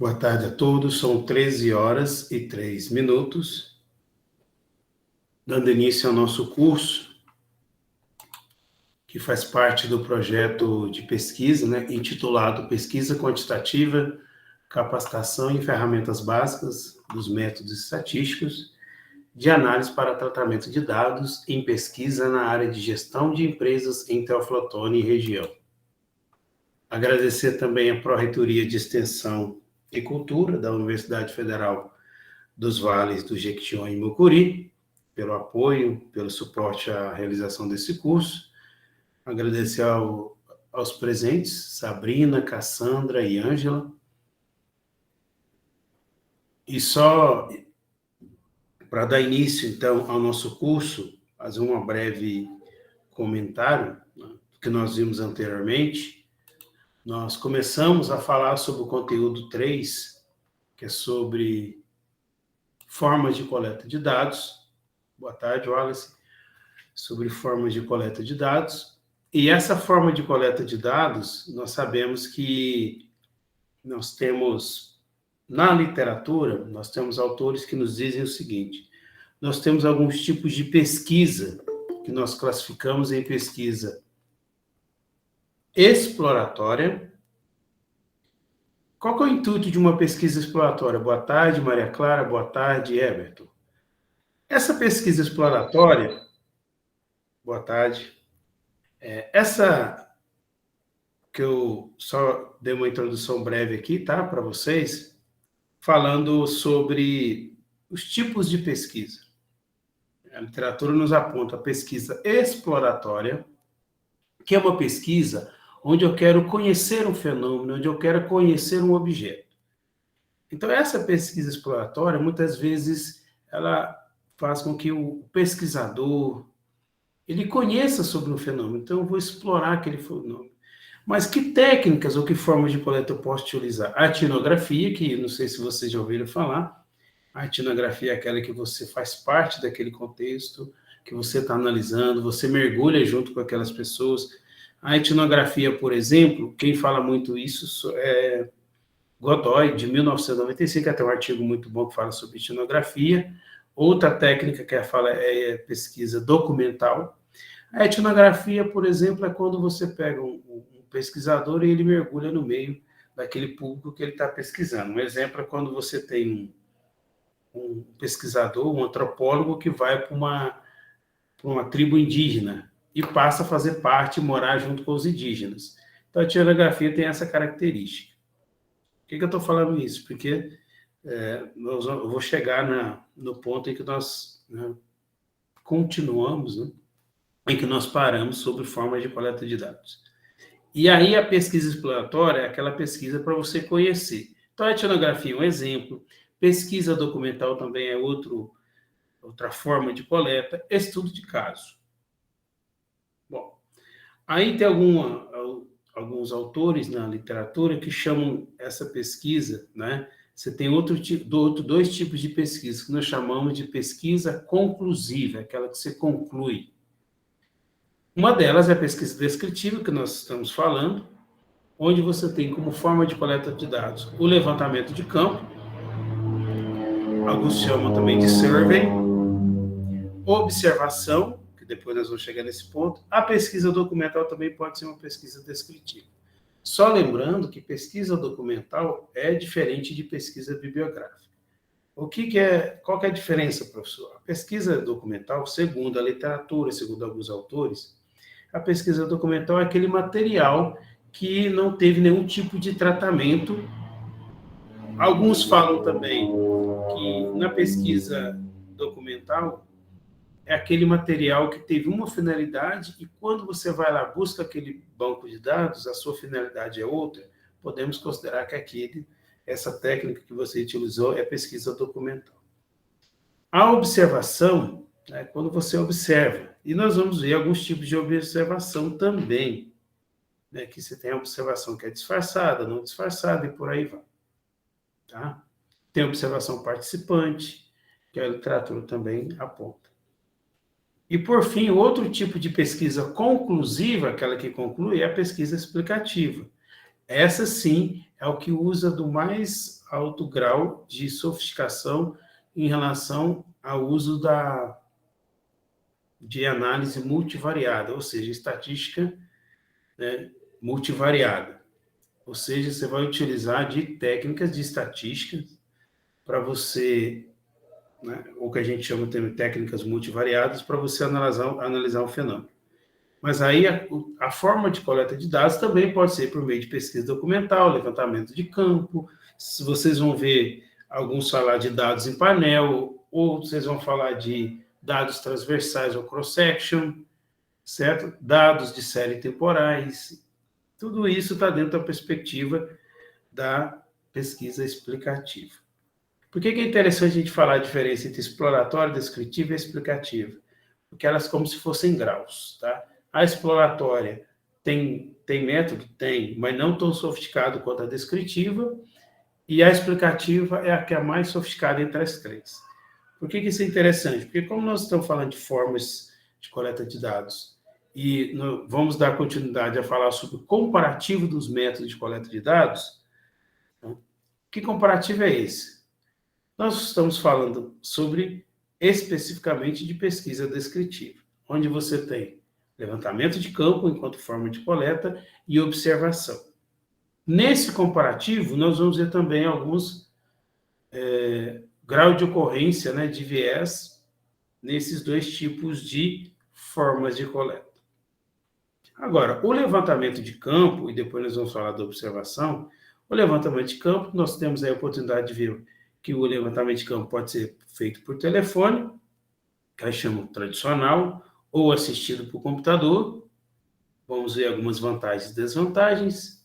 Boa tarde a todos, são 13h03, dando início ao nosso curso, que faz parte do projeto de pesquisa, intitulado Pesquisa Quantitativa, Capacitação em Ferramentas Básicas dos Métodos Estatísticos de Análise para Tratamento de Dados em Pesquisa na área de Gestão de Empresas em Teófilo Otoni e região. Agradecer também a Pró-Reitoria de Extensão e Cultura da Universidade Federal dos Vales do Jequitinhonha e Mucuri, pelo apoio, pelo suporte à realização desse curso. Agradecer aos presentes, Sabrina, Cassandra e Ângela. E só para dar início, então, ao nosso curso, fazer um breve comentário, que nós vimos anteriormente. Nós começamos a falar sobre o conteúdo 3, que é sobre formas de coleta de dados. Boa tarde, Wallace. Sobre formas de coleta de dados. E essa forma de coleta de dados, nós sabemos que nós temos, na literatura, nós temos autores que nos dizem o seguinte: nós temos alguns tipos de pesquisa que nós classificamos em pesquisa exploratória. Qual que é o intuito de uma pesquisa exploratória? Boa tarde, Maria Clara. Boa tarde, Everton. Essa pesquisa exploratória... Boa tarde. Essa que eu só dei uma introdução breve aqui, tá? Para vocês, falando sobre os tipos de pesquisa. A literatura nos aponta a pesquisa exploratória, que é uma pesquisa onde eu quero conhecer um fenômeno, onde eu quero conhecer um objeto. Então, essa pesquisa exploratória, muitas vezes, ela faz com que o pesquisador ele conheça sobre um fenômeno. Então, eu vou explorar aquele fenômeno. Mas que técnicas ou que formas de coleta eu posso utilizar? A etnografia, que não sei se vocês já ouviram falar. A etnografia é aquela que você faz parte daquele contexto, que você está analisando, você mergulha junto com aquelas pessoas. A etnografia, por exemplo, quem fala muito isso é Godoy, de 1995, até um artigo muito bom que fala sobre etnografia. Outra técnica que fala é pesquisa documental. A etnografia, por exemplo, é quando você pega um pesquisador e ele mergulha no meio daquele público que ele está pesquisando. Um exemplo é quando você tem um pesquisador, um antropólogo que vai para uma tribo indígena e passa a fazer parte, morar junto com os indígenas. Então, a etnografia tem essa característica. Por que eu estou falando isso? Porque eu vou chegar no ponto em que nós continuamos, em que nós paramos sobre formas de coleta de dados. E aí, a pesquisa exploratória é aquela pesquisa para você conhecer. Então, a etnografia é um exemplo, pesquisa documental também é outra forma de coleta, estudo de caso. Bom, aí tem alguns autores na literatura que chamam essa pesquisa, Você tem dois tipos de pesquisa que nós chamamos de pesquisa conclusiva, aquela que você conclui. Uma delas é a pesquisa descritiva, que nós estamos falando, onde você tem como forma de coleta de dados o levantamento de campo, alguns chamam também de survey, observação, que depois nós vamos chegar nesse ponto. A pesquisa documental também pode ser uma pesquisa descritiva. Só lembrando que pesquisa documental é diferente de pesquisa bibliográfica. Qual que é a diferença, professor? A pesquisa documental, segundo a literatura, segundo alguns autores, a pesquisa documental é aquele material que não teve nenhum tipo de tratamento. Alguns falam também que na pesquisa documental é aquele material que teve uma finalidade e quando você vai lá, busca aquele banco de dados, a sua finalidade é outra, podemos considerar que essa técnica que você utilizou é pesquisa documental. A observação é quando você observa, e nós vamos ver alguns tipos de observação também, que você tem a observação que é disfarçada, não disfarçada, e por aí vai. Tá? Tem a observação participante, que a literatura também aponta. E, por fim, outro tipo de pesquisa conclusiva, aquela que conclui, é a pesquisa explicativa. Essa, sim, é o que usa do mais alto grau de sofisticação em relação ao uso de análise multivariada, ou seja, estatística, né, multivariada. Ou seja, você vai utilizar de técnicas de estatística para você, né, o que a gente chama de técnicas multivariadas, para você analisar um fenômeno. Mas aí a forma de coleta de dados também pode ser por meio de pesquisa documental, levantamento de campo. Se vocês vão ver alguns falar de dados em painel, ou vocês vão falar de dados transversais ou cross-section, certo? Dados de série temporais. Tudo isso está dentro da perspectiva da pesquisa explicativa. Por que é interessante a gente falar a diferença entre exploratória, descritiva e explicativa? Porque elas como se fossem graus, tá? A exploratória tem método? Tem, mas não tão sofisticado quanto a descritiva, e a explicativa é a que é a mais sofisticada entre as três. Por que isso é interessante? Porque como nós estamos falando de formas de coleta de dados, e vamos dar continuidade a falar sobre o comparativo dos métodos de coleta de dados, então, que comparativo é esse? Nós estamos falando sobre, especificamente, de pesquisa descritiva, onde você tem levantamento de campo enquanto forma de coleta e observação. Nesse comparativo, nós vamos ver também alguns graus de ocorrência, né, de viés nesses dois tipos de formas de coleta. Agora, o levantamento de campo, e depois nós vamos falar da observação, o levantamento de campo, nós temos aí a oportunidade de ver que o levantamento de campo pode ser feito por telefone, que aí chama tradicional, ou assistido por computador. Vamos ver algumas vantagens e desvantagens.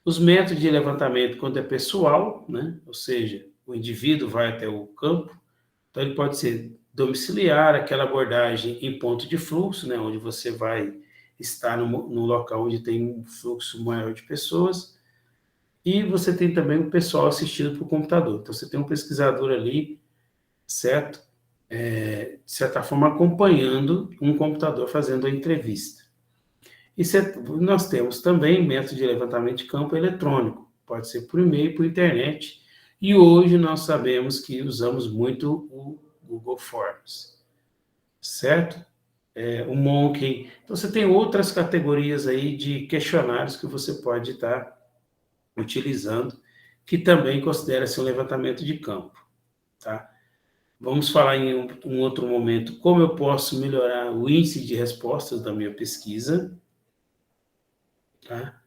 Os métodos de levantamento, quando é pessoal, né? Ou seja, o indivíduo vai até o campo, então ele pode ser domiciliar, aquela abordagem em ponto de fluxo, né? Onde você vai estar num local onde tem um fluxo maior de pessoas, e você tem também o pessoal assistido por computador. Então, você tem um pesquisador ali, certo? De certa forma, acompanhando um computador fazendo a entrevista. E nós temos também método de levantamento de campo eletrônico, pode ser por e-mail, por internet, e hoje nós sabemos que usamos muito o Google Forms, certo? O Monkey. Então, você tem outras categorias aí de questionários que você pode estar utilizando, que também considera-se um levantamento de campo, tá? Vamos falar em um outro momento como eu posso melhorar o índice de respostas da minha pesquisa, tá?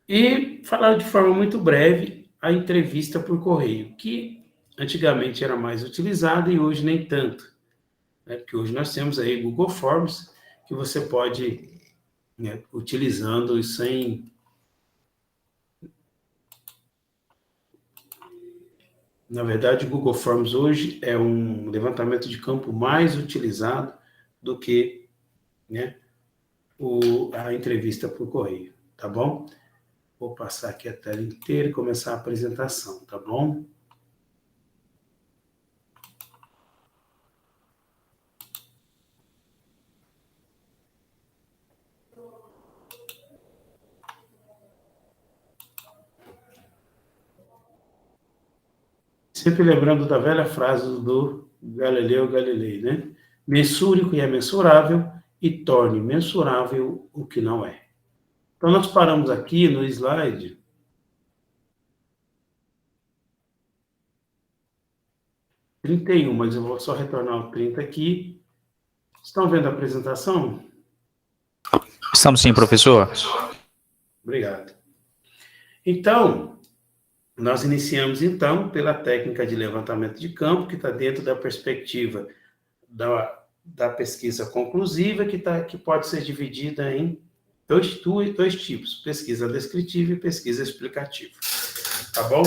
E falar de forma muito breve a entrevista por correio, que antigamente era mais utilizada e hoje nem tanto, né? Porque hoje nós temos aí Google Forms, que você pode, né, utilizando e sem... Na verdade, o Google Forms hoje é um levantamento de campo mais utilizado do que, né, a entrevista por correio, tá bom? Vou passar aqui a tela inteira e começar a apresentação, tá bom? Sempre lembrando da velha frase do Galileu Galilei, né? Mensure o que é mensurável e torne mensurável o que não é. Então, nós paramos aqui no slide 31, mas eu vou só retornar ao 30 aqui. Estão vendo a apresentação? Estamos sim, professor. Obrigado. Então, nós iniciamos, então, pela técnica de levantamento de campo, que está dentro da perspectiva da pesquisa conclusiva, que pode ser dividida em dois tipos, pesquisa descritiva e pesquisa explicativa. Tá bom?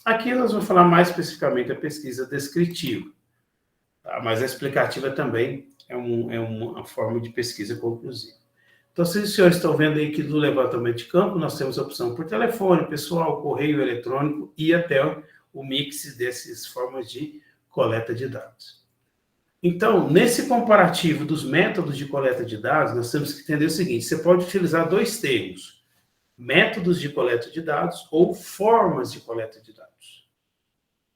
Aqui nós vamos falar mais especificamente da pesquisa descritiva, tá? Mas a explicativa também é uma forma de pesquisa conclusiva. Então, se os senhores estão vendo aí que no levantamento de campo, nós temos a opção por telefone, pessoal, correio eletrônico e até o mix dessas formas de coleta de dados. Então, nesse comparativo dos métodos de coleta de dados, nós temos que entender o seguinte: você pode utilizar dois termos, métodos de coleta de dados ou formas de coleta de dados.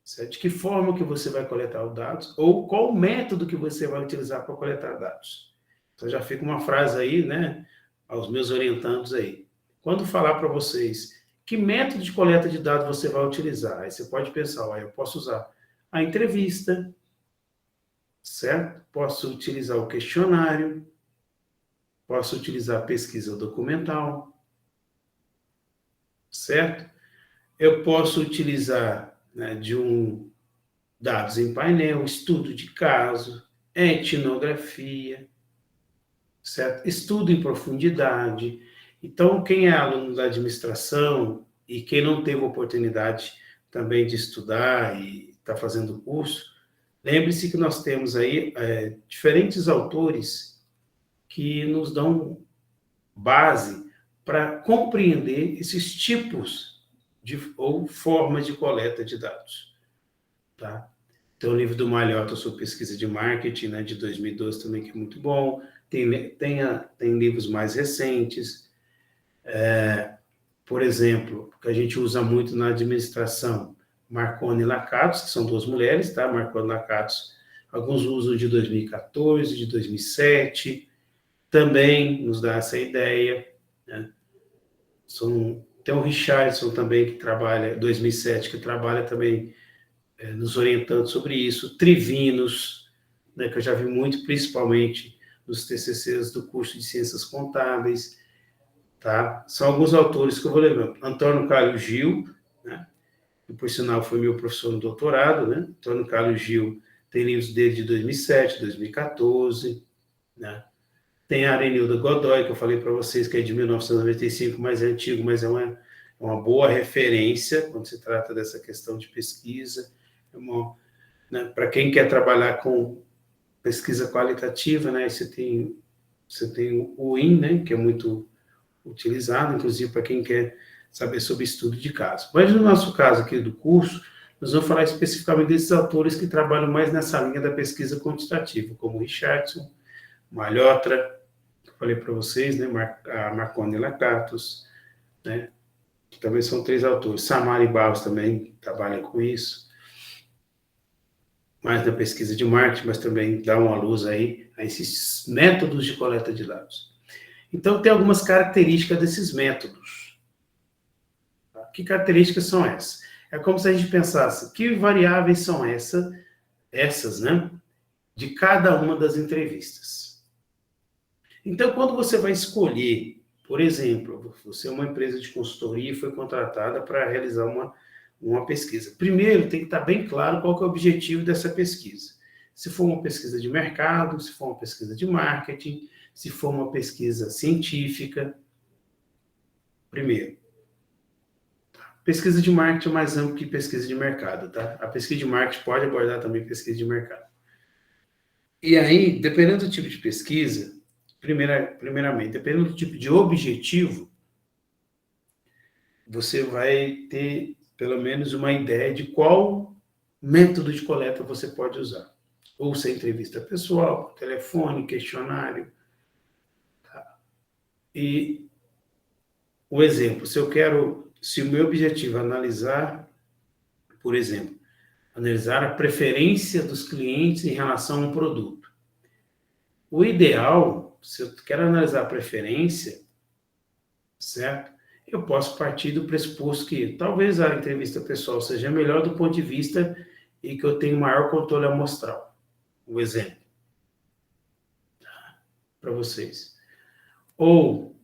Certo? De que forma que você vai coletar os dados ou qual o método que você vai utilizar para coletar dados. Então já fica uma frase aí, né, aos meus orientandos aí. Quando falar para vocês que método de coleta de dados você vai utilizar, aí você pode pensar, eu posso usar a entrevista, certo? Posso utilizar o questionário, posso utilizar a pesquisa documental, certo? Eu posso utilizar, né, dados em painel, estudo de caso, etnografia, certo? Estudo em profundidade. Então, quem é aluno da administração e quem não teve oportunidade também de estudar e está fazendo curso, lembre-se que nós temos aí diferentes autores que nos dão base para compreender esses tipos ou formas de coleta de dados. Tá? Tem o livro do Malhotta sobre pesquisa de marketing, né, de 2012 também, que é muito bom. Tem livros mais recentes. Por exemplo, que a gente usa muito na administração, Marconi e Lakatos, que são duas mulheres, tá? Marconi e Lakatos, alguns usam de 2014, de 2007, também nos dá essa ideia, né? Tem o Richardson também, que trabalha, 2007, que trabalha também nos orientando sobre isso, Trivinos, né, que eu já vi muito, principalmente nos TCCs do curso de Ciências Contábeis, tá? São alguns autores que eu vou lembrar. Antônio Carlos Gil, né, que por sinal foi meu professor no doutorado, né? Antônio Carlos Gil tem livros dele de 2007, 2014, né? Tem a Arenilda Godoy, que eu falei para vocês, que é de 1995, mais é antigo, mas é uma boa referência quando se trata dessa questão de pesquisa. Né, para quem quer trabalhar com pesquisa qualitativa, né, você tem o IN, né, que é muito utilizado, inclusive para quem quer saber sobre estudo de caso. Mas no nosso caso aqui do curso, nós vamos falar especificamente desses autores que trabalham mais nessa linha da pesquisa quantitativa, como Richardson, Malhotra, que eu falei para vocês, né, a Marconi e Lakatos, né, que também são 3 autores. Samara e Barros também trabalham com isso, mais na pesquisa de marketing, mas também dá uma luz aí a esses métodos de coleta de dados. Então, tem algumas características desses métodos. Que características são essas? É como se a gente pensasse, que variáveis são essas, né, de cada uma das entrevistas. Então, quando você vai escolher, por exemplo, você é uma empresa de consultoria e foi contratada para realizar uma pesquisa. Primeiro, tem que estar bem claro qual que é o objetivo dessa pesquisa. Se for uma pesquisa de mercado, se for uma pesquisa de marketing, se for uma pesquisa científica. Primeiro. Pesquisa de marketing é mais amplo que pesquisa de mercado, tá? A pesquisa de marketing pode abordar também pesquisa de mercado. E aí, dependendo do tipo de pesquisa, primeiramente, dependendo do tipo de objetivo, você vai ter pelo menos uma ideia de qual método de coleta você pode usar. Ou se é entrevista pessoal, telefone, questionário. Tá? E o exemplo, se o meu objetivo é analisar, por exemplo, analisar a preferência dos clientes em relação a um produto. O ideal, se eu quero analisar a preferência, certo? Eu posso partir do pressuposto que talvez a entrevista pessoal seja melhor do ponto de vista e que eu tenho maior controle amostral. Um exemplo para vocês. Ou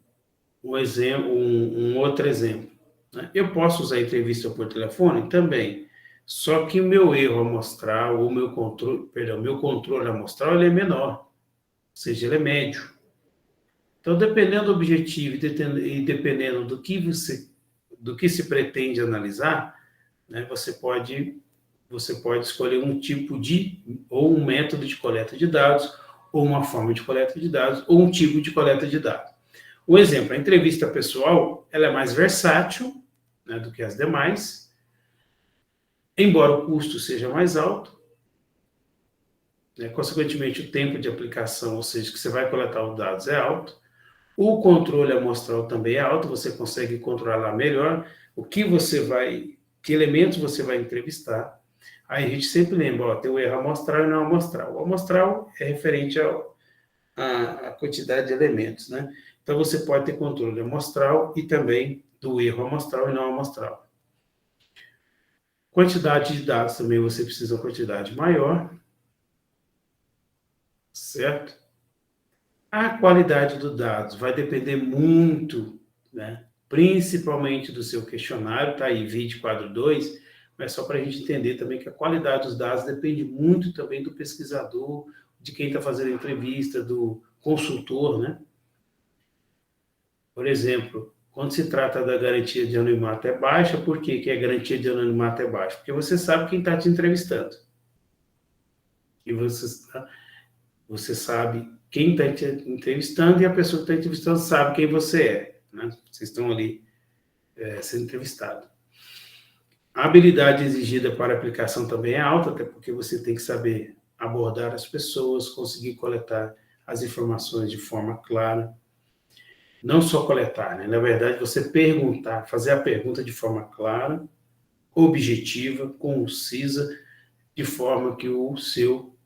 um outro exemplo. Né? Eu posso usar a entrevista por telefone? Também. Só que o meu erro amostral, ou meu controle amostral, ele é menor. Ou seja, ele é médio. Então, dependendo do objetivo e dependendo do que se pretende analisar, né, você pode escolher um tipo ou um método de coleta de dados, ou uma forma de coleta de dados, ou um tipo de coleta de dados. Um exemplo, a entrevista pessoal, ela é mais versátil, né, do que as demais, embora o custo seja mais alto, né, consequentemente o tempo de aplicação, ou seja, que você vai coletar os dados é alto. O controle amostral também é alto, você consegue controlar melhor que elementos você vai entrevistar. Aí a gente sempre lembra, ó, tem o erro amostral e não amostral. O amostral é referente à quantidade de elementos, né? Então você pode ter controle amostral e também do erro amostral e não amostral. Quantidade de dados também você precisa uma quantidade maior, certo? A qualidade dos dados vai depender muito, né? Principalmente do seu questionário, tá aí, vídeo quadro 2, mas só para a gente entender também que a qualidade dos dados depende muito também do pesquisador, de quem está fazendo a entrevista, do consultor, né? Por exemplo, quando se trata da garantia de anonimato é baixa, por que a garantia de anonimato é baixa? Porque você sabe quem está te entrevistando. E você sabe quem está te entrevistando e a pessoa que está entrevistando sabe quem você é, né? Vocês estão ali sendo entrevistados. A habilidade exigida para a aplicação também é alta, até porque você tem que saber abordar as pessoas, conseguir coletar as informações de forma clara. Não só coletar, né? Na verdade, você perguntar, fazer a pergunta de forma clara, objetiva, concisa, de forma que o seu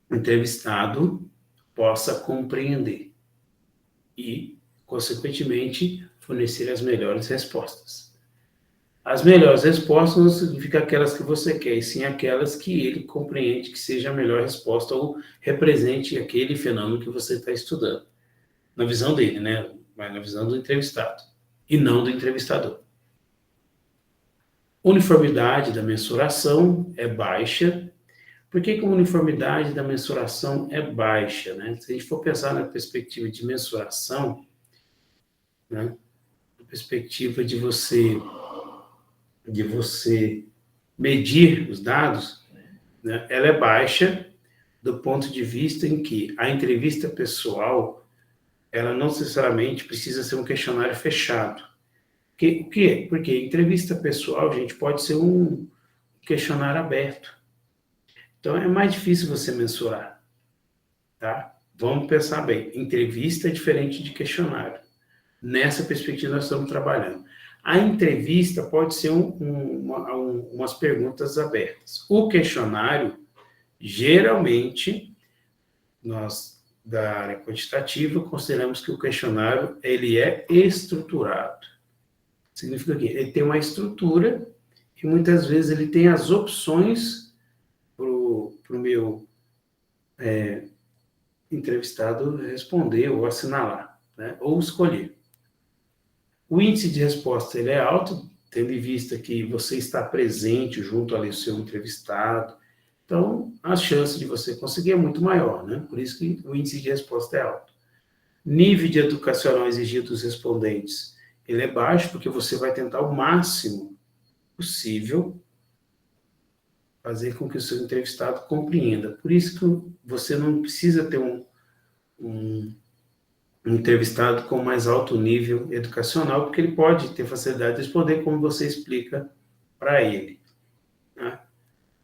entrevistado possa compreender e, consequentemente, fornecer as melhores respostas. As melhores respostas não significa aquelas que você quer, e sim aquelas que ele compreende que seja a melhor resposta ou represente aquele fenômeno que você está estudando. Na visão dele, né? Mas na visão do entrevistado, e não do entrevistador. Uniformidade da mensuração é baixa. Por que a uniformidade da mensuração é baixa, né? Se a gente for pensar na perspectiva de mensuração, né? Na perspectiva de você medir os dados, né? Ela é baixa do ponto de vista em que a entrevista pessoal, ela não necessariamente precisa ser um questionário fechado. O que é? Porque entrevista pessoal, gente, pode ser um questionário aberto. Então, é mais difícil você mensurar, tá? Vamos pensar bem. Entrevista é diferente de questionário. Nessa perspectiva, nós estamos trabalhando. A entrevista pode ser umas perguntas abertas. O questionário, geralmente, nós, da área quantitativa, consideramos que o questionário ele é estruturado. Significa que ele tem uma estrutura e muitas vezes ele tem as opções para o meu entrevistado responder ou assinalar, né? Ou escolher. O índice de resposta ele é alto, tendo em vista que você está presente junto ali ao seu entrevistado. Então, a chance de você conseguir é muito maior, né? Por isso que o índice de resposta é alto. Nível de educacional exigido dos respondentes, ele é baixo, porque você vai tentar o máximo possível fazer com que o seu entrevistado compreenda. Por isso que você não precisa ter um entrevistado com mais alto nível educacional, porque ele pode ter facilidade de responder como você explica para ele, né?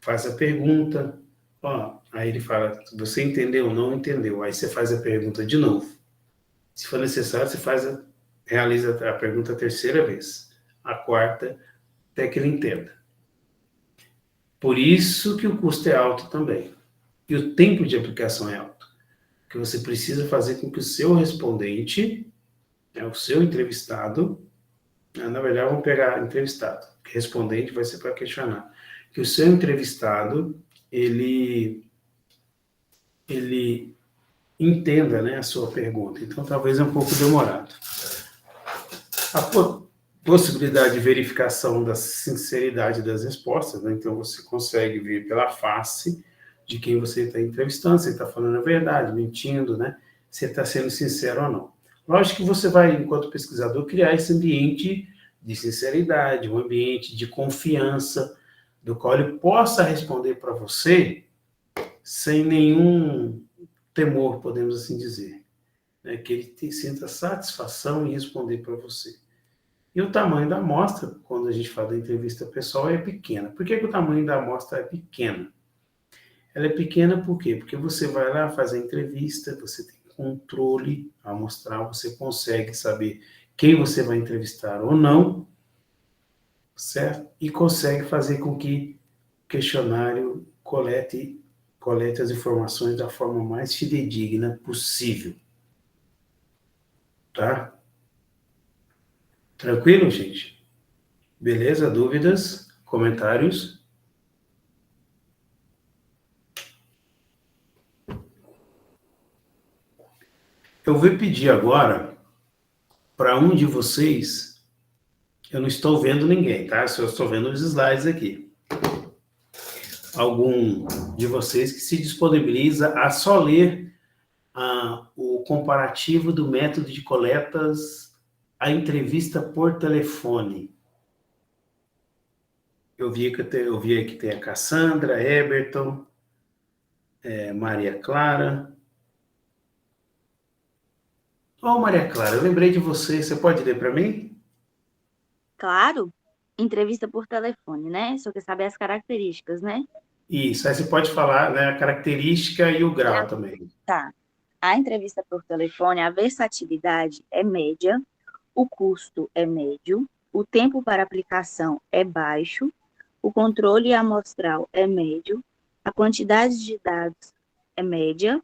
Faz a pergunta, ó, aí ele fala, você entendeu ou não entendeu? Aí você faz a pergunta de novo. Se for necessário, você realiza a pergunta a terceira vez, a quarta, até que ele entenda. Por isso que o custo é alto também. E o tempo de aplicação é alto. Porque você precisa fazer com que o seu respondente, o seu entrevistado, na verdade, vamos pegar entrevistado, porque respondente vai ser para questionar. Que o seu entrevistado, ele entenda, né, a sua pergunta. Então, talvez é um pouco demorado. A possibilidade de verificação da sinceridade das respostas, né? Então você consegue ver pela face de quem você está entrevistando, se está falando a verdade, mentindo, né? Se está sendo sincero ou não. Lógico que você vai, enquanto pesquisador, criar esse ambiente de sinceridade, um ambiente de confiança, do qual ele possa responder para você sem nenhum temor, podemos assim dizer, né? Que ele sinta satisfação em responder para você. E o tamanho da amostra, quando a gente fala da entrevista pessoal, é pequena. Por que o tamanho da amostra é pequena? Ela é pequena por quê? Porque você vai lá fazer a entrevista, você tem que controle amostral, você consegue saber quem você vai entrevistar ou não, certo? E consegue fazer com que o questionário colete as informações da forma mais fidedigna possível. Tá? Tranquilo, gente? Beleza? Dúvidas? Comentários? Eu vou pedir agora para um de vocês, eu não estou vendo ninguém, tá? Só estou vendo os slides aqui. Algum de vocês que se disponibiliza a só ler o comparativo do método de coletas, a entrevista por telefone. Eu vi que tem a Cassandra, Eberton, Maria Clara. Maria Clara, eu lembrei de você. Você pode ler para mim? Claro, entrevista por telefone, né? Só quer saber as características, né? Isso, aí você pode falar, né, a característica e o grau também. Tá. A entrevista por telefone, a versatilidade é média, o custo é médio, o tempo para aplicação é baixo, o controle amostral é médio, a quantidade de dados é média,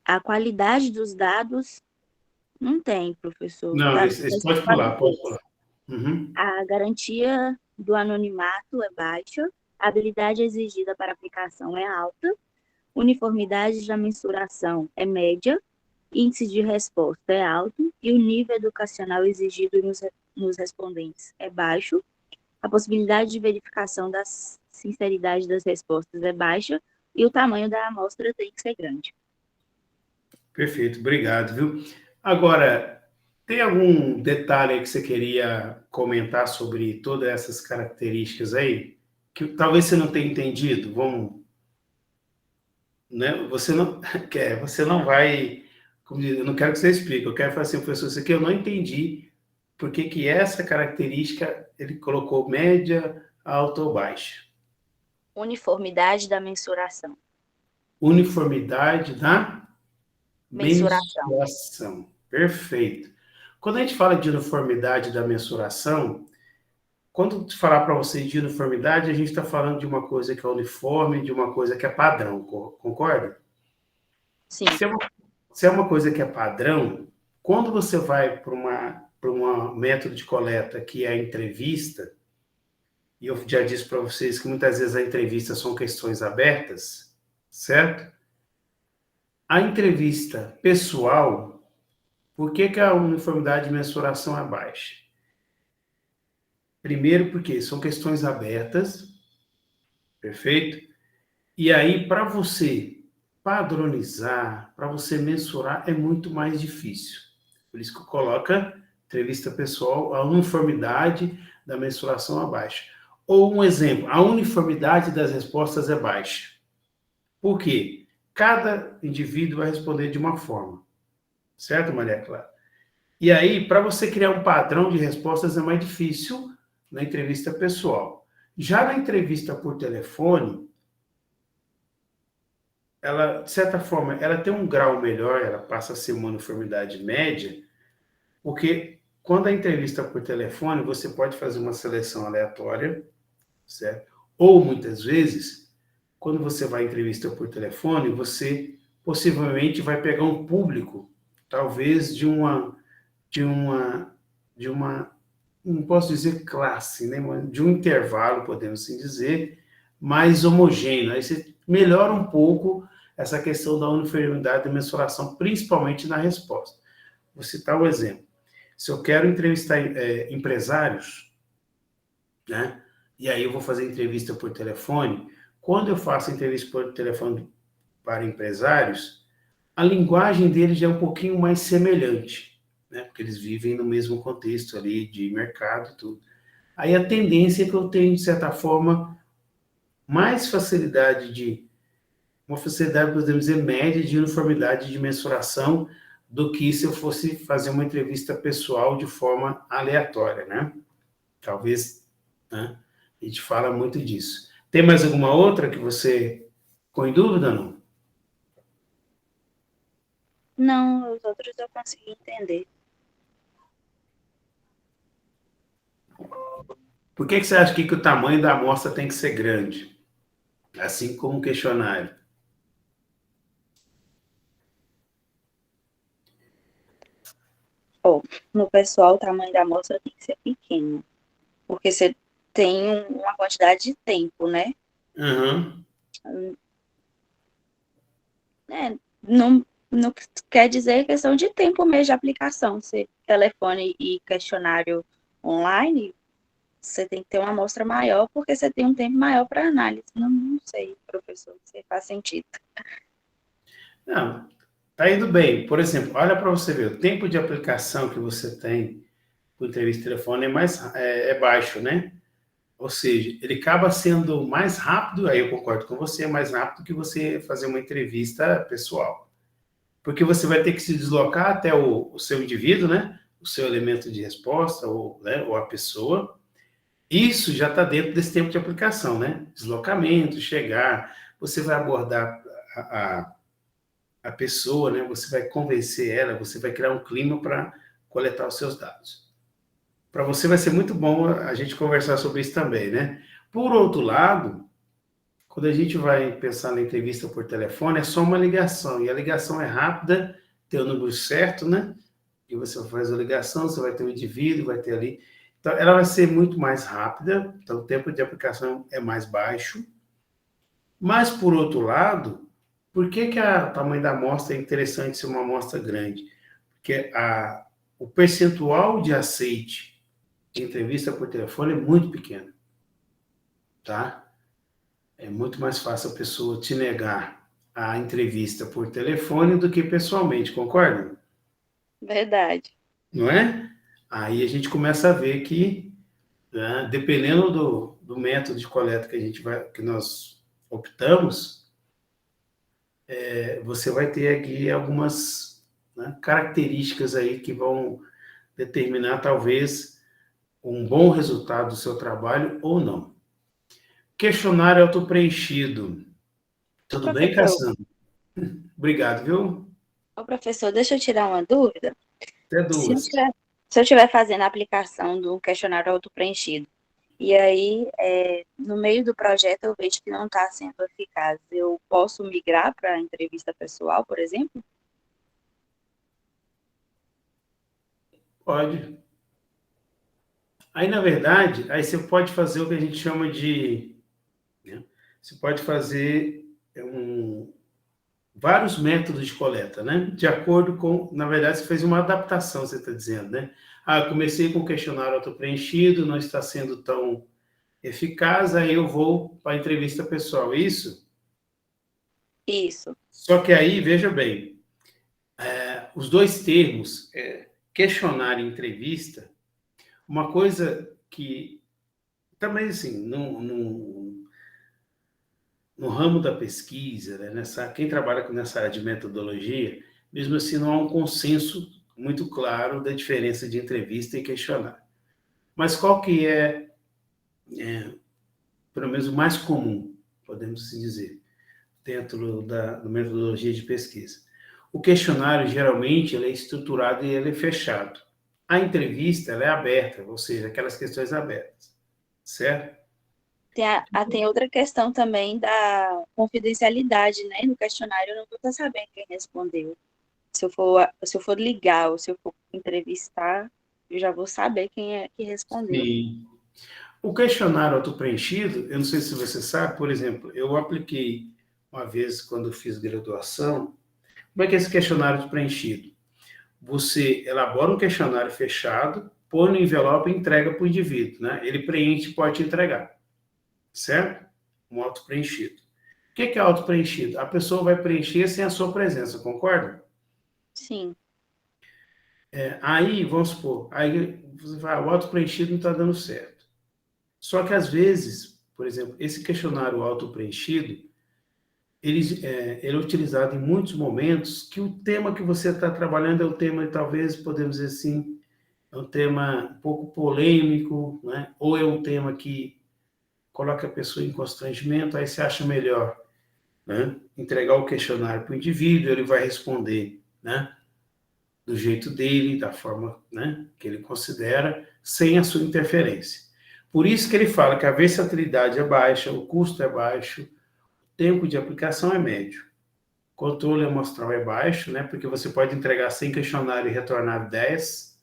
a qualidade dos dados não tem, professor. Não, Tá, esse pode pular, pode pular. Uhum. A garantia do anonimato é baixa, a habilidade exigida para aplicação é alta, uniformidade da mensuração é média, índice de resposta é alto e o nível educacional exigido nos respondentes é baixo, a possibilidade de verificação da sinceridade das respostas é baixa e o tamanho da amostra tem que ser grande. Perfeito, obrigado, viu? Agora, tem algum detalhe aí que você queria comentar sobre todas essas características aí? Que talvez você não tenha entendido? Vamos, né? Você não vai, como diz, eu não quero que você explique, eu quero falar assim, professor, isso aqui eu não entendi, por que essa característica ele colocou média, alta ou baixa? Uniformidade da mensuração. Uniformidade da Mensuração. mensuração. Perfeito. Quando a gente fala de uniformidade da mensuração, quando falar para vocês de uniformidade, a gente está falando de uma coisa que é uniforme, de uma coisa que é padrão, concorda? Sim. Se é uma coisa que é padrão, quando você vai para uma método de coleta que é a entrevista, e eu já disse para vocês que muitas vezes a entrevista são questões abertas, certo? A entrevista pessoal, por que a uniformidade de mensuração é baixa? Primeiro, porque são questões abertas, perfeito? E aí, para você padronizar, para você mensurar, é muito mais difícil. Por isso que coloca entrevista pessoal, a uniformidade da mensuração é baixa. Ou um exemplo, a uniformidade das respostas é baixa. Por quê? Cada indivíduo vai responder de uma forma. Certo, Maria Clara? E aí, para você criar um padrão de respostas é mais difícil na entrevista pessoal. Já na entrevista por telefone, ela, de certa forma, ela tem um grau melhor, ela passa a ser uma uniformidade média, porque quando a entrevista por telefone, você pode fazer uma seleção aleatória, certo? Ou, muitas vezes, quando você vai à entrevista por telefone, você possivelmente vai pegar um público, talvez de uma não posso dizer classe, né, mas de um intervalo, podemos assim dizer, mais homogêneo. Aí você melhora um pouco essa questão da uniformidade da mensuração, principalmente na resposta. Vou citar um exemplo. Se eu quero entrevistar empresários, né, e aí eu vou fazer entrevista por telefone, quando eu faço entrevista por telefone para empresários, a linguagem deles já é um pouquinho mais semelhante, né? Porque eles vivem no mesmo contexto ali de mercado e tudo. Aí a tendência é que eu tenho, de certa forma, mais uma facilidade, podemos dizer, média de uniformidade de mensuração do que se eu fosse fazer uma entrevista pessoal de forma aleatória, né? Talvez, né? A gente fala muito disso. Tem mais alguma outra que você ficou em dúvida, não? Não, os outros eu consegui entender. Por que você acha que o tamanho da amostra tem que ser grande? Assim como um questionário. Ó, no pessoal, o tamanho da amostra tem que ser pequeno, porque você tem uma quantidade de tempo, né? Uhum. Não, não quer dizer questão de tempo mesmo de aplicação. Se telefone e questionário online, você tem que ter uma amostra maior, porque você tem um tempo maior para análise. Não sei, professor, se faz sentido. Não, tá indo bem. Por exemplo, olha para você ver, o tempo de aplicação que você tem com entrevista de telefone é baixo, né? Ou seja, ele acaba sendo mais rápido, aí eu concordo com você, é mais rápido que você fazer uma entrevista pessoal. Porque você vai ter que se deslocar até o seu indivíduo, né? O seu elemento de resposta, ou, né? ou a pessoa. Isso já está dentro desse tempo de aplicação, né? Deslocamento, chegar, você vai abordar a, a pessoa, né? Você vai convencer ela, você vai criar um clima para coletar os seus dados. Para você vai ser muito bom a gente conversar sobre isso também, né? Por outro lado, quando a gente vai pensar na entrevista por telefone, é só uma ligação, e a ligação é rápida, tem o número certo, né? E você faz a ligação, você vai ter o indivíduo, vai ter ali. Então, ela vai ser muito mais rápida, então o tempo de aplicação é mais baixo. Mas, por outro lado, por que o tamanho da amostra é interessante ser uma amostra grande? Porque o percentual de aceite de entrevista por telefone é muito pequeno, tá? É muito mais fácil a pessoa te negar a entrevista por telefone do que pessoalmente, concorda? Verdade. Não é? Aí a gente começa a ver que, né, dependendo do método de coleta que nós optamos, você vai ter aqui algumas, né, características aí que vão determinar talvez um bom resultado do seu trabalho ou não. Questionário autopreenchido. Ô, Tudo bem, professor, Cassandra? Obrigado, viu? deixa eu tirar uma dúvida. Até Se eu duas. tiver, se eu estiver fazendo a aplicação do questionário autopreenchido, e aí, no meio do projeto, eu vejo que não está sendo eficaz, eu posso migrar para a entrevista pessoal, por exemplo? Pode. Aí, na verdade, aí você pode fazer o que a gente chama de, né, você pode fazer vários métodos de coleta, né? De acordo com, na verdade, você fez uma adaptação, você está dizendo, né? Ah, eu comecei com o questionário autopreenchido, não está sendo tão eficaz, aí eu vou para a entrevista pessoal, é isso? Isso. Só que aí, veja bem, os dois termos, questionário e entrevista, uma coisa que também, assim, no ramo da pesquisa, né, quem trabalha nessa área de metodologia, mesmo assim não há um consenso muito claro da diferença de entrevista e questionário. Mas qual que pelo menos, o mais comum, podemos assim dizer, dentro da metodologia de pesquisa? O questionário, geralmente, ele é estruturado e ele é fechado. A entrevista, ela é aberta, ou seja, aquelas questões abertas, certo? Tem outra questão também da confidencialidade, né? No questionário, eu não vou estar sabendo quem respondeu. Se eu for ligar ou se eu for entrevistar, eu já vou saber quem é que respondeu. Sim. O questionário autopreenchido, eu não sei se você sabe, por exemplo, eu apliquei uma vez quando eu fiz graduação. Como é que é esse questionário preenchido? Você elabora um questionário fechado, põe no envelope e entrega para o indivíduo, né? Ele preenche e pode te entregar, certo? Um auto-preenchido. O que é auto-preenchido? A pessoa vai preencher sem a sua presença, concorda? Sim, Aí, vamos supor, aí você vai, o auto-preenchido não está dando certo. Só que às vezes, por exemplo, esse questionário auto-preenchido, ele é utilizado em muitos momentos que o tema que você está trabalhando é um tema, talvez, podemos dizer assim, é um tema um pouco polêmico, né? Ou é um tema que coloca a pessoa em constrangimento, aí você acha melhor, né, entregar o questionário para o indivíduo, ele vai responder, né, do jeito dele, da forma, né, que ele considera, sem a sua interferência. Por isso que ele fala que a versatilidade é baixa, o custo é baixo, o tempo de aplicação é médio. O controle amostral é baixo, né, porque você pode entregar 100 questionários e retornar 10,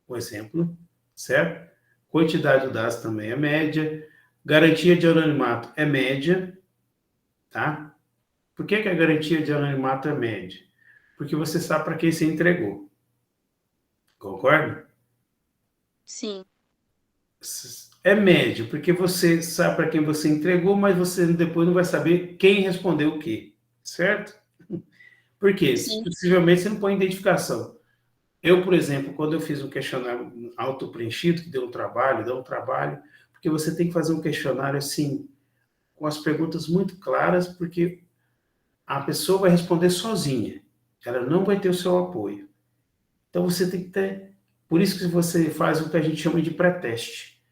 por exemplo, certo? Quantidade de dados também é média. Garantia de anonimato é média, tá? Por que a garantia de anonimato é média? Porque você sabe para quem você entregou. Concorda? Sim. É médio, porque você sabe para quem você entregou, mas você depois não vai saber quem respondeu o quê, certo? Por quê? Sim. Possivelmente você não põe identificação. Eu, por exemplo, quando eu fiz um questionário auto-preenchido, que deu um trabalho, porque você tem que fazer um questionário assim, com as perguntas muito claras, porque a pessoa vai responder sozinha, ela não vai ter o seu apoio. Então você tem que ter. Por isso que você faz o que a gente chama de pré-teste.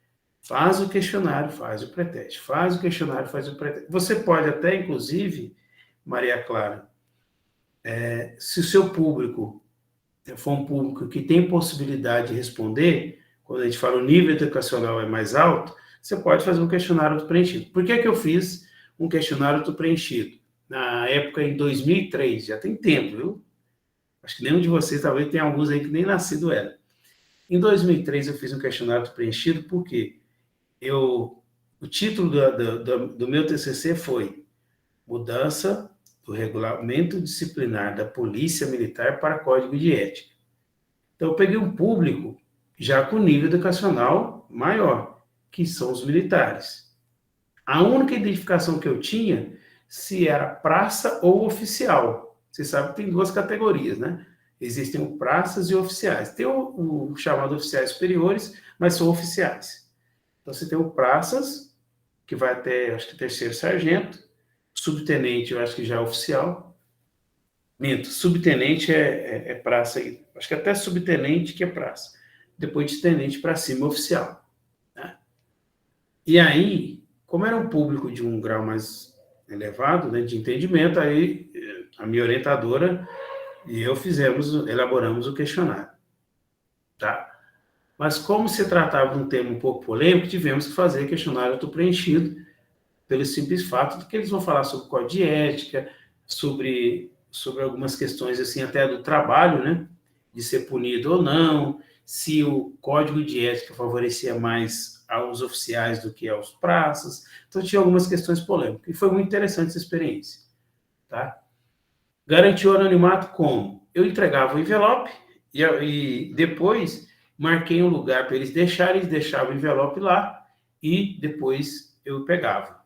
Faz o questionário, faz o pré-teste. Faz o questionário, faz o pré-teste. Você pode até, inclusive, Maria Clara, se o seu público for um público que tem possibilidade de responder, quando a gente fala o nível educacional é mais alto, você pode fazer um questionário auto-preenchido. Por que eu fiz um questionário auto-preenchido? Na época, em 2003, já tem tempo, viu? Acho que nenhum de vocês, talvez tenha alguns aí que nem nascido era. Em 2003, eu fiz um questionário auto-preenchido porque o título do meu TCC foi Mudança do Regulamento Disciplinar da Polícia Militar para Código de Ética. Então, eu peguei um público já com nível educacional maior, que são os militares. A única identificação que eu tinha, se era praça ou oficial. Você sabe que tem duas categorias, né? Existem o praças e oficiais. Tem o chamado oficiais superiores, mas são oficiais. Então, você tem o praças, que vai até, acho que, terceiro sargento. Subtenente, eu acho que já é oficial. Minto, subtenente é praça. Acho que até subtenente que é praça. Depois de tenente para cima, oficial. Né? E aí, como era um público de um grau mais elevado, né, de entendimento, aí a minha orientadora e eu elaboramos o questionário. Tá? Mas como se tratava de um tema um pouco polêmico, tivemos que fazer questionário auto-preenchido, pelo simples fato de que eles vão falar sobre código de ética, sobre algumas questões assim até do trabalho, né? De ser punido ou não, se o código de ética favorecia mais aos oficiais do que aos praças. Então tinha algumas questões polêmicas. E foi muito interessante essa experiência. Tá? Garantiu o anonimato como? Eu entregava o envelope e depois marquei um lugar para eles deixarem, eles deixavam o envelope lá e depois eu pegava.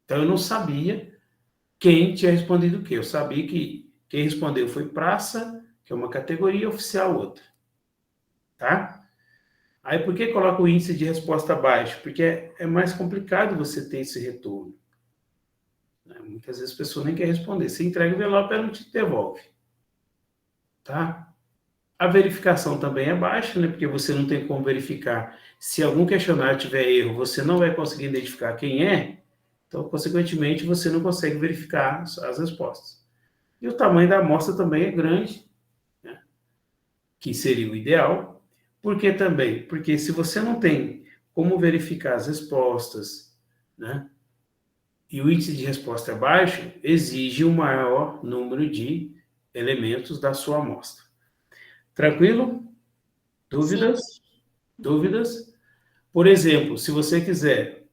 Então, eu não sabia quem tinha respondido o quê. Eu sabia que quem respondeu foi praça, que é uma categoria, oficial outra. Tá? Aí, por que coloca o índice de resposta baixo? Porque é mais complicado você ter esse retorno. Muitas vezes a pessoa nem quer responder. Você entrega o envelope, ela não te devolve. Tá? A verificação também é baixa, né? Porque você não tem como verificar. Se algum questionário tiver erro, você não vai conseguir identificar quem é. Então, consequentemente, você não consegue verificar as respostas. E o tamanho da amostra também é grande, né? Que seria o ideal. Por que também? Porque se você não tem como verificar as respostas, né? E o índice de resposta é baixo, exige um maior número de elementos da sua amostra. Tranquilo? Dúvidas? Sim. Dúvidas? Por exemplo, se você quiser,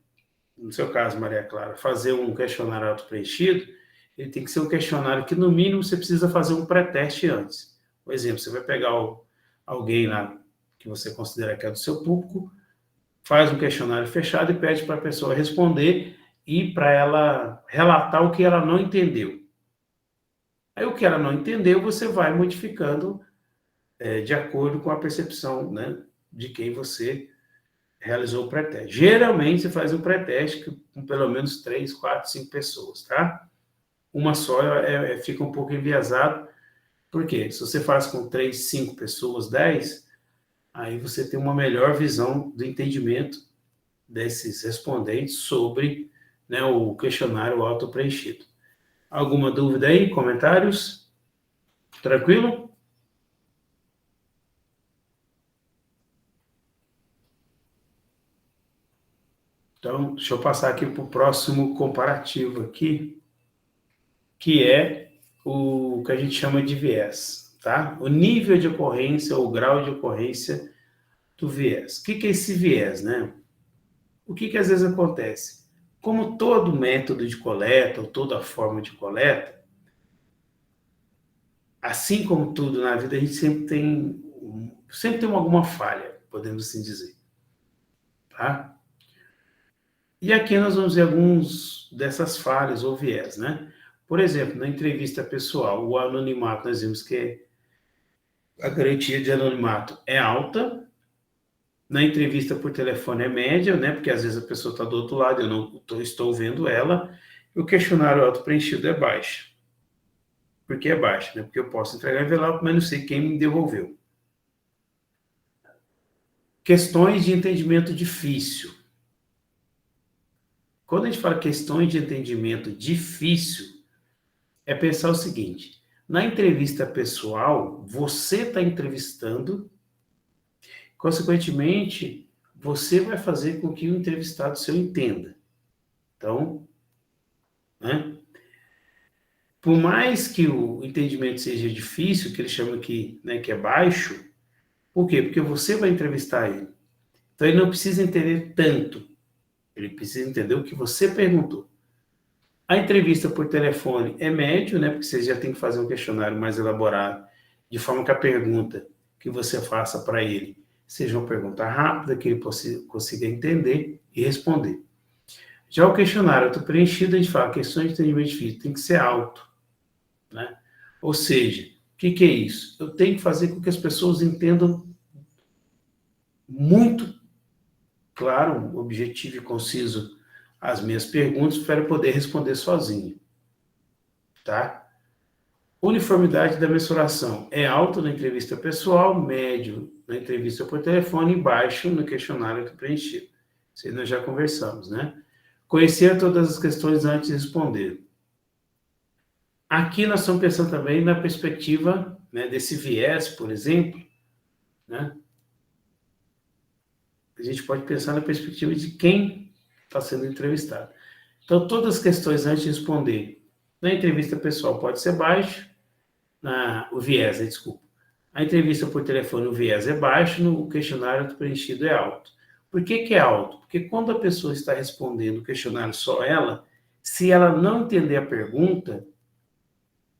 no seu caso, Maria Clara, fazer um questionário auto-preenchido, ele tem que ser um questionário que, no mínimo, você precisa fazer um pré-teste antes. Por exemplo, você vai pegar alguém lá que você considera que é do seu público, faz um questionário fechado e pede para a pessoa responder e para ela relatar o que ela não entendeu. Aí, o que ela não entendeu, você vai modificando de acordo com a percepção, né, de quem você realizou o pré-teste. Geralmente, você faz um pré-teste com pelo menos 3, 4, 5 pessoas, tá? Uma só fica um pouco enviesado. Por quê? Se você faz com 3, 5 pessoas, 10, aí você tem uma melhor visão do entendimento desses respondentes sobre, né, o questionário auto-preenchido. Alguma dúvida aí? Comentários? Tranquilo? Então, deixa eu passar aqui para o próximo comparativo aqui, que é o que a gente chama de viés, tá? O nível de ocorrência, ou o grau de ocorrência do viés. O que é esse viés, né? O que às vezes acontece? Como todo método de coleta, ou toda forma de coleta, assim como tudo na vida, a gente sempre tem alguma falha, podemos assim dizer, tá? E aqui nós vamos ver alguns dessas falhas ou viés, né? Por exemplo, na entrevista pessoal, o anonimato, nós vimos que a garantia de anonimato é alta. Na entrevista por telefone é média, né? Porque às vezes a pessoa está do outro lado, eu não estou vendo ela. E o questionário auto-preenchido é baixo. Por que é baixo? Né? Porque eu posso entregar envelope, mas não sei quem me devolveu. Questões de entendimento difícil. Quando a gente fala questões de entendimento difícil, é pensar o seguinte: na entrevista pessoal, você está entrevistando, consequentemente, você vai fazer com que o entrevistado seu entenda. Então, né? Por mais que o entendimento seja difícil, que ele chama aqui, né, que é baixo, por quê? Porque você vai entrevistar ele. Então, ele não precisa entender tanto. Ele precisa entender o que você perguntou. A entrevista por telefone é médio, né? Porque você já tem que fazer um questionário mais elaborado, de forma que a pergunta que você faça para ele seja uma pergunta rápida, que ele consiga entender e responder. Já o questionário auto-preenchido, a gente fala, questões de entendimento difícil, tem que ser alto, né? Ou seja, o que é isso? Eu tenho que fazer com que as pessoas entendam muito claro, objetivo e conciso as minhas perguntas para poder responder sozinho, tá? Uniformidade da mensuração é alto na entrevista pessoal, médio na entrevista por telefone e baixo no questionário preenchido. Isso aí nós já conversamos, né? Conhecer todas as questões antes de responder. Aqui nós estamos pensando também na perspectiva, né, desse viés, por exemplo, né? A gente pode pensar na perspectiva de quem está sendo entrevistado. Então, todas as questões antes de responder. Na entrevista pessoal pode ser baixo, o viés, desculpa. A entrevista por telefone, o viés é baixo, no questionário preenchido é alto. Por que é alto? Porque quando a pessoa está respondendo o questionário só ela, se ela não entender a pergunta,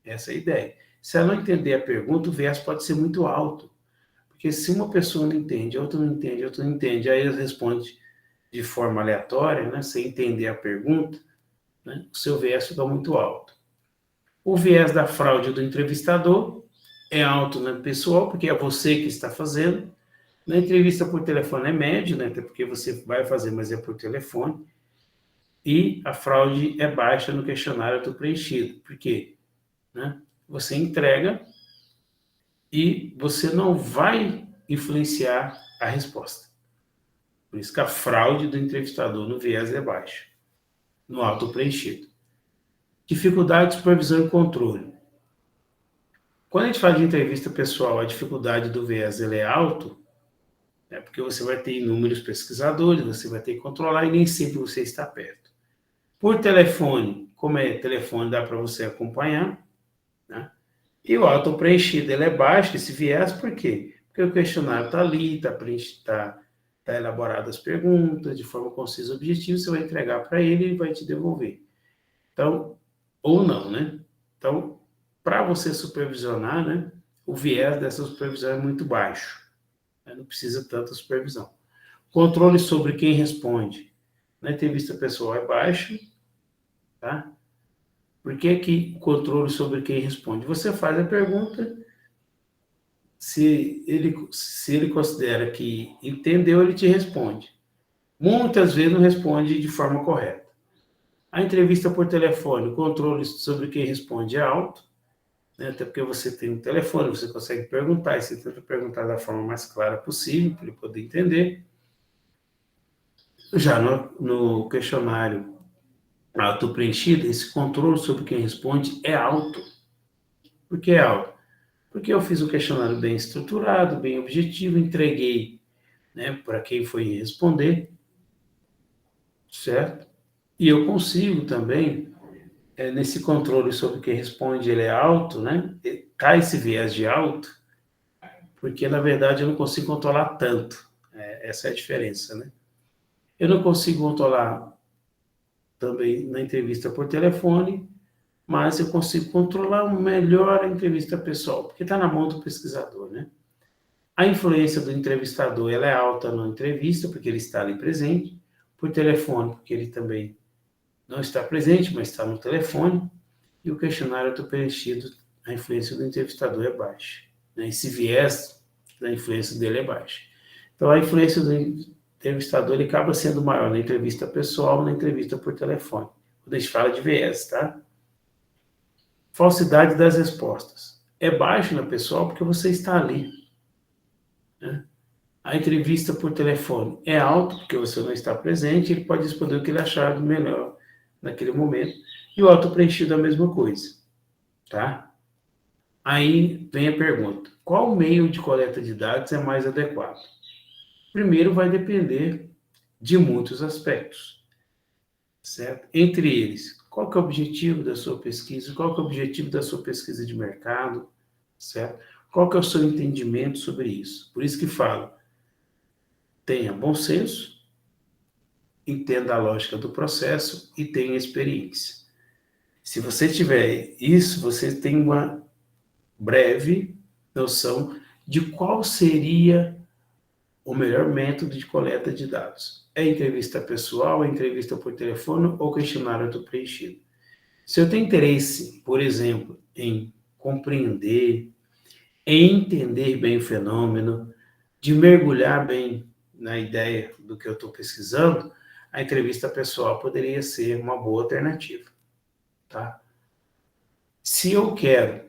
essa é a ideia. Se ela não entender a pergunta, o viés pode ser muito alto. Porque se uma pessoa não entende, a outra não entende, a outra não entende, aí ela responde de forma aleatória, né, sem entender a pergunta, né, o seu viés fica muito alto. O viés da fraude do entrevistador é alto no pessoal, porque é você que está fazendo. Na entrevista por telefone é médio, né, até porque você vai fazer, mas é por telefone. E a fraude é baixa no questionário auto-preenchido. Por quê? Né? Você entrega e você não vai influenciar a resposta. Por isso que a fraude do entrevistador no viés é baixa, no auto-preenchido. Dificuldade de supervisão e controle. Quando a gente fala de entrevista pessoal, a dificuldade do viés ele é alto, né, porque você vai ter inúmeros pesquisadores, você vai ter que controlar e nem sempre você está perto. Por telefone, como é telefone, dá para você acompanhar, né? E o auto-preenchido ele é baixo, esse viés, por quê? Porque o questionário está ali, está elaborado as perguntas, de forma concisa e objetiva, você vai entregar para ele e vai te devolver. Então, ou não, né? Então, para você supervisionar, né, o viés dessa supervisão é muito baixo. Né? Não precisa tanta supervisão. Controle sobre quem responde. Na entrevista pessoal é baixo, tá? Por que o controle sobre quem responde? Você faz a pergunta, se ele considera que entendeu, ele te responde. Muitas vezes não responde de forma correta. A entrevista por telefone, o controle sobre quem responde é alto, né? Até porque você tem um telefone, você consegue perguntar, e você tenta perguntar da forma mais clara possível, para ele poder entender. Já no questionário auto-preenchido, esse controle sobre quem responde é alto. Por que é alto? Porque eu fiz um questionário bem estruturado, bem objetivo, entreguei, né, para quem foi responder, certo? E eu consigo também, nesse controle sobre quem responde, ele é alto, né? Cai esse viés de alto, porque, na verdade, eu não consigo controlar tanto. Essa é a diferença, né? Eu não consigo controlar também na entrevista por telefone, mas eu consigo controlar melhor a entrevista pessoal, porque está na mão do pesquisador, né? A influência do entrevistador ela é alta na entrevista, porque ele está ali presente, por telefone, porque ele também não está presente, mas está no telefone, e o questionário preenchido, a influência do entrevistador é baixa. Né? Esse viés da influência dele é baixa. Então, a influência do entrevistador ele acaba sendo maior na entrevista pessoal, na entrevista por telefone. Quando a gente fala de viés, tá? Falsidade das respostas. É baixo na pessoal porque você está ali. Né? A entrevista por telefone é alto porque você não está presente, ele pode responder o que ele achar melhor naquele momento. E o auto-preenchido é a mesma coisa. Tá? Aí vem a pergunta: qual meio de coleta de dados é mais adequado? Primeiro, vai depender de muitos aspectos, certo? Entre eles, qual que é o objetivo da sua pesquisa? Qual que é o objetivo da sua pesquisa de mercado? Certo? Qual que é o seu entendimento sobre isso? Por isso que falo, tenha bom senso, entenda a lógica do processo e tenha experiência. Se você tiver isso, você tem uma breve noção de qual seria o melhor método de coleta de dados. É entrevista pessoal, é entrevista por telefone ou questionário auto-preenchido. Se eu tenho interesse, por exemplo, em compreender, em entender bem o fenômeno, de mergulhar bem na ideia do que eu estou pesquisando, a entrevista pessoal poderia ser uma boa alternativa. Tá? Se eu quero,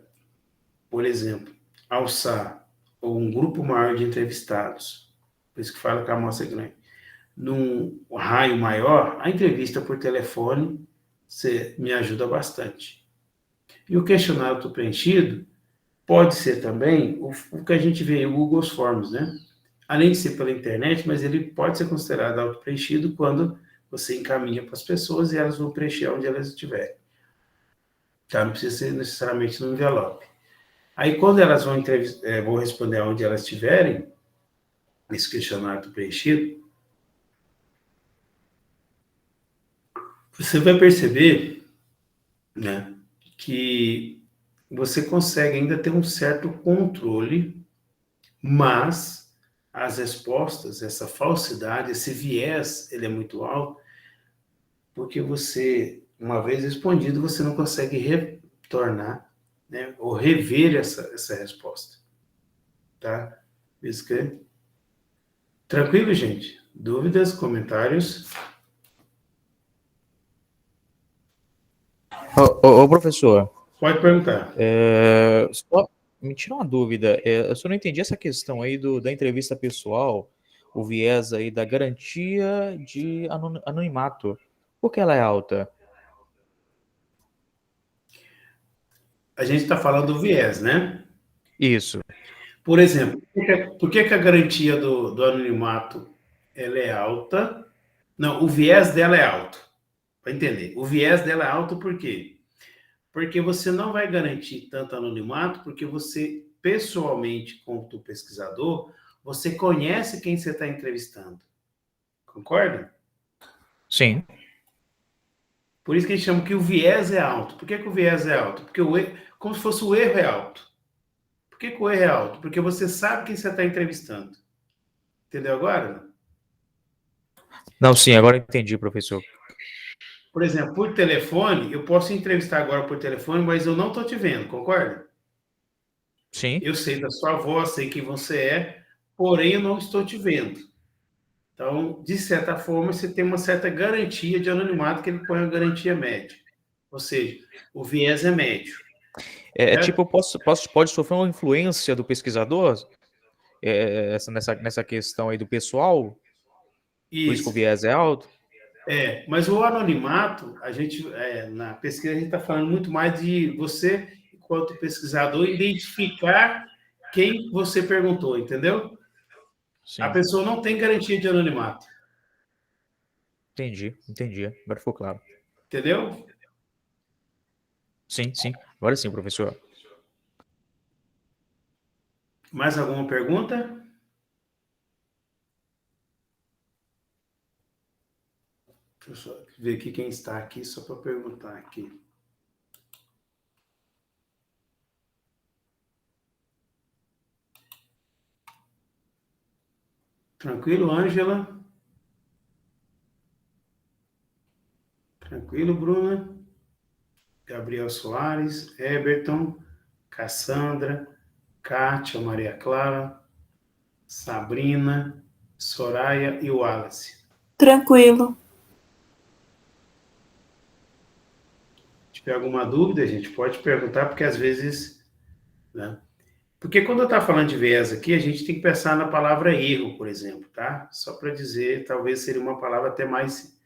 por exemplo, alçar um grupo maior de entrevistados, por isso que fala que a amostra é grande, num raio maior, a entrevista por telefone me ajuda bastante. E o questionário auto-preenchido pode ser também o que a gente vê em Google Forms, né? Além de ser pela internet, mas ele pode ser considerado auto-preenchido quando você encaminha para as pessoas e elas vão preencher onde elas estiverem. Tá? Não precisa ser necessariamente no envelope. Aí, quando elas vão responder onde elas estiverem, esse questionário preenchido, você vai perceber, né, que você consegue ainda ter um certo controle, mas as respostas, essa falsidade, esse viés, ele é muito alto, porque você, uma vez respondido, você não consegue retornar, né, ou rever essa resposta. Tá? Isso que... Tranquilo, gente? Dúvidas, comentários? Ô, professor, Pode perguntar. só me tira uma dúvida. Eu só não entendi essa questão aí da entrevista pessoal, o viés aí da garantia de anonimato. Por que ela é alta? A gente está falando do viés, né? Isso. Por exemplo, por que a garantia do anonimato ela é alta? Não, o viés dela é alto. Para entender. O viés dela é alto por quê? Porque você não vai garantir tanto anonimato, porque você, pessoalmente, como pesquisador, você conhece quem você está entrevistando. Concorda? Sim. Por isso que a gente chama que o viés é alto. Por que o viés é alto? Porque como se fosse o erro é alto. Por que o erro é alto? Porque você sabe quem você está entrevistando. Entendeu agora? Não, sim, agora entendi, professor. Por exemplo, por telefone, eu posso entrevistar agora por telefone, mas eu não estou te vendo, concorda? Sim. Eu sei da sua voz, sei quem você é, porém eu não estou te vendo. Então, de certa forma, você tem uma certa garantia de anonimato, que ele põe uma garantia média. Ou seja, o viés é médio. Tipo, pode sofrer uma influência do pesquisador nessa questão aí do pessoal? Por isso que o Isso. viés é alto? Mas o anonimato, na pesquisa, a gente está falando muito mais de você, enquanto pesquisador, identificar quem você perguntou, entendeu? Sim. A pessoa não tem garantia de anonimato. Entendi. Agora ficou claro. Entendeu? Sim. Agora sim, professor. Mais alguma pergunta? Deixa eu só ver aqui quem está aqui, só para perguntar aqui. Tranquilo, Ângela? Tranquilo, Bruna? Gabriel Soares, Eberton, Cassandra, Kátia, Maria Clara, Sabrina, Soraya e Wallace. Tranquilo. Se tiver alguma dúvida, a gente pode perguntar, porque às vezes, né? Porque quando eu estou falando de viés aqui, a gente tem que pensar na palavra erro, por exemplo, tá? Só para dizer, talvez seria uma palavra até mais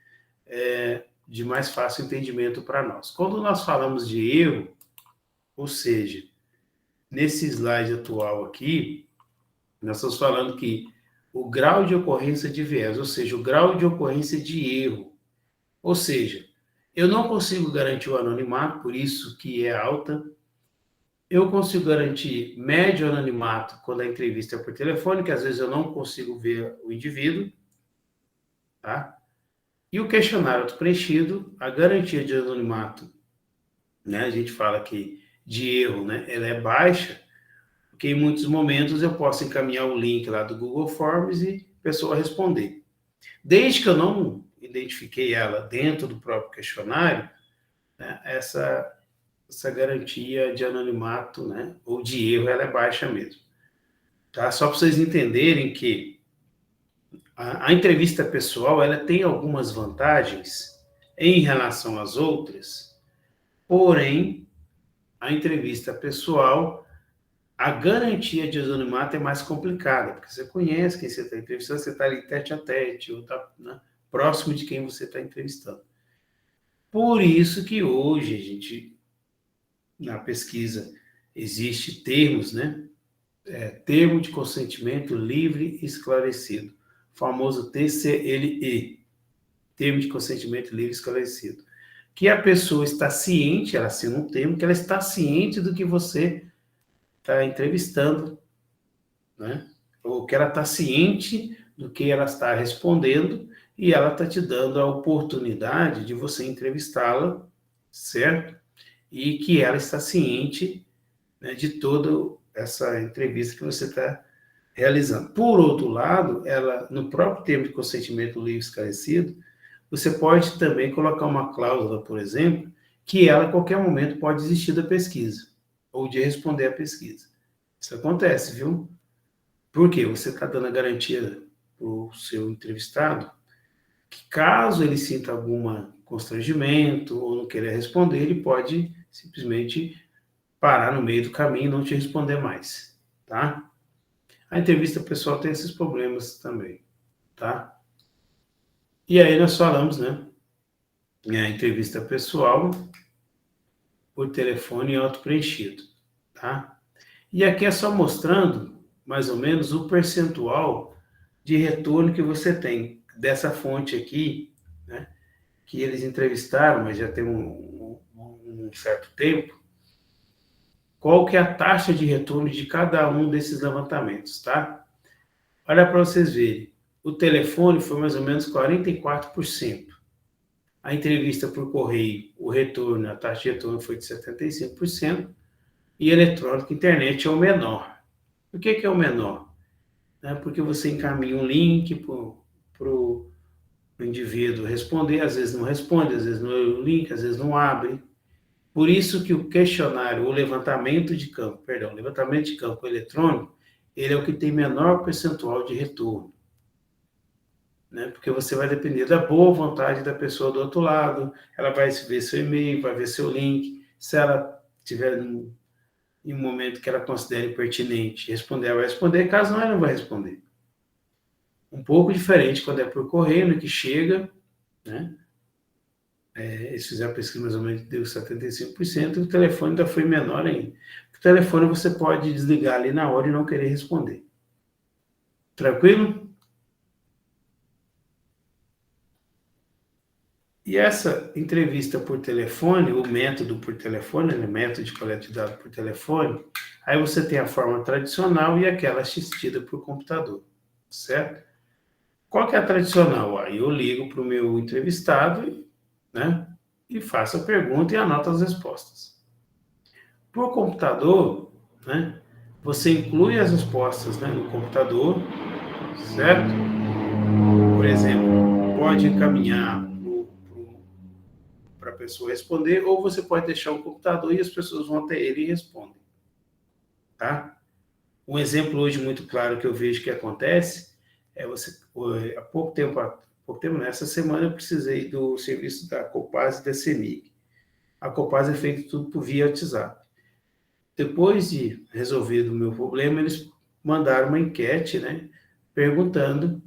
de mais fácil entendimento para nós. Quando nós falamos de erro, ou seja, nesse slide atual aqui, nós estamos falando que o grau de ocorrência de viés, ou seja, o grau de ocorrência de erro, ou seja, eu não consigo garantir o anonimato, por isso que é alta. Eu consigo garantir médio anonimato quando a entrevista é por telefone, que às vezes eu não consigo ver o indivíduo, tá? E o questionário preenchido, a garantia de anonimato, né? A gente fala que de erro, né? Ela é baixa, porque em muitos momentos eu posso encaminhar o link lá do Google Forms e a pessoa responder. Desde que eu não identifiquei ela dentro do próprio questionário, né? Essa garantia de anonimato, né? Ou de erro, ela é baixa mesmo. Tá? Só para vocês entenderem que a entrevista pessoal ela tem algumas vantagens em relação às outras, porém, a entrevista pessoal, a garantia de anonimato é mais complicada, porque você conhece quem você está entrevistando, você está ali tete a tete, ou está, né, próximo de quem você está entrevistando. Por isso que hoje a gente, na pesquisa, existe termos, né? Termo de consentimento livre e esclarecido, famoso TCLE, termo de consentimento livre e esclarecido, que a pessoa está ciente, ela assina um termo, que ela está ciente do que você está entrevistando, né? Ou que ela está ciente do que ela está respondendo e ela está te dando a oportunidade de você entrevistá-la, certo? E que ela está ciente, né, de toda essa entrevista que você está realizando. Por outro lado, ela, no próprio termo de consentimento livre e esclarecido, você pode também colocar uma cláusula, por exemplo, que ela, a qualquer momento, pode desistir da pesquisa, ou de responder à pesquisa. Isso acontece, viu? Por quê? Você está dando a garantia para o seu entrevistado que, caso ele sinta algum constrangimento ou não queira responder, ele pode simplesmente parar no meio do caminho e não te responder mais, tá? A entrevista pessoal tem esses problemas também, tá? E aí nós falamos, né? A entrevista pessoal por telefone e auto-preenchido, tá? E aqui é só mostrando, mais ou menos, o percentual de retorno que você tem dessa fonte aqui, né? Que eles entrevistaram, mas já tem um certo tempo. Qual que é a taxa de retorno de cada um desses levantamentos, tá? Olha para vocês verem. O telefone foi mais ou menos 44%. A entrevista por correio, o retorno, a taxa de retorno foi de 75%. E eletrônico, internet é o menor. Por que é o menor? Porque você encaminha um link para o indivíduo responder, às vezes não responde, às vezes não é o link, às vezes não abre. Por isso que o questionário, o levantamento de campo eletrônico, ele é o que tem menor percentual de retorno. Né? Porque você vai depender da boa vontade da pessoa do outro lado, ela vai ver seu e-mail, vai ver seu link, se ela tiver em um momento que ela considere pertinente responder, ela vai responder, caso não, ela não vai responder. Um pouco diferente quando é por correio, no que chega, né? Eles fizeram a pesquisa mais ou menos, deu 75%, e o telefone ainda foi menor ainda. O telefone você pode desligar ali na hora e não querer responder. Tranquilo? E essa entrevista por telefone, o método por telefone, né, método de coleta de dados por telefone, aí você tem a forma tradicional e aquela assistida por computador, certo? Qual que é a tradicional? Aí eu ligo para o meu entrevistado, né, e faço a pergunta e anoto as respostas. Por computador, né, você inclui as respostas, né, no computador, certo? Por exemplo, pode encaminhar para a pessoa responder, ou você pode deixar o computador e as pessoas vão até ele e respondem, tá? Um exemplo hoje muito claro que eu vejo que acontece é você, há pouco tempo, nessa semana eu precisei do serviço da Copasa e da CEMIG. A Copasa é feito tudo por via WhatsApp. Depois de resolvido o meu problema, eles mandaram uma enquete, né, perguntando,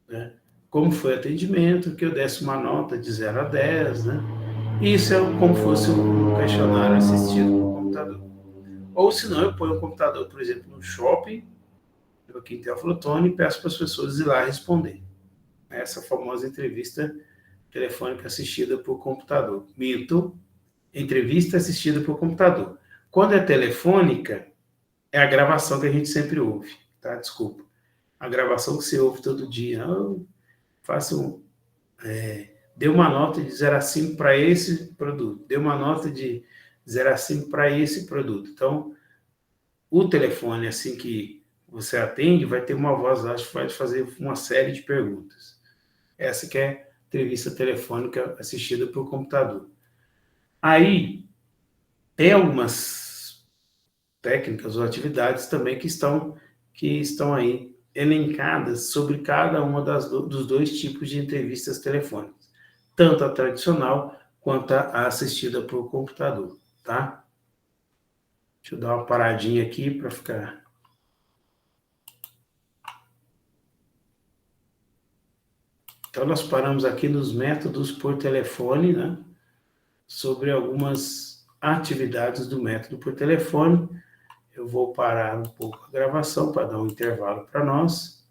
né, como foi o atendimento, que eu desse uma nota de 0 a 10, né? Isso é como fosse um questionário assistido por computador. Ou se não, eu ponho o computador, por exemplo, no shopping, aqui em Teoflotone, e peço para as pessoas ir lá responder. Essa famosa entrevista telefônica assistida por computador. Minto, entrevista assistida por computador. Quando é telefônica, é a gravação que a gente sempre ouve, tá? Desculpa. A gravação que você ouve todo dia. Faço dê uma nota de 0 a 5 para esse produto. Dê uma nota de 0 a 5 para esse produto. Então, o telefone, assim que você atende, vai ter uma voz lá que vai fazer uma série de perguntas. Essa que é a entrevista telefônica assistida por computador. Aí, tem algumas técnicas ou atividades também que estão aí elencadas sobre cada uma dos dois tipos de entrevistas telefônicas, tanto a tradicional quanto a assistida por computador, tá? Deixa eu dar uma paradinha aqui para ficar. Então, nós paramos aqui nos métodos por telefone, né? Sobre algumas atividades do método por telefone. Eu vou parar um pouco a gravação para dar um intervalo para nós.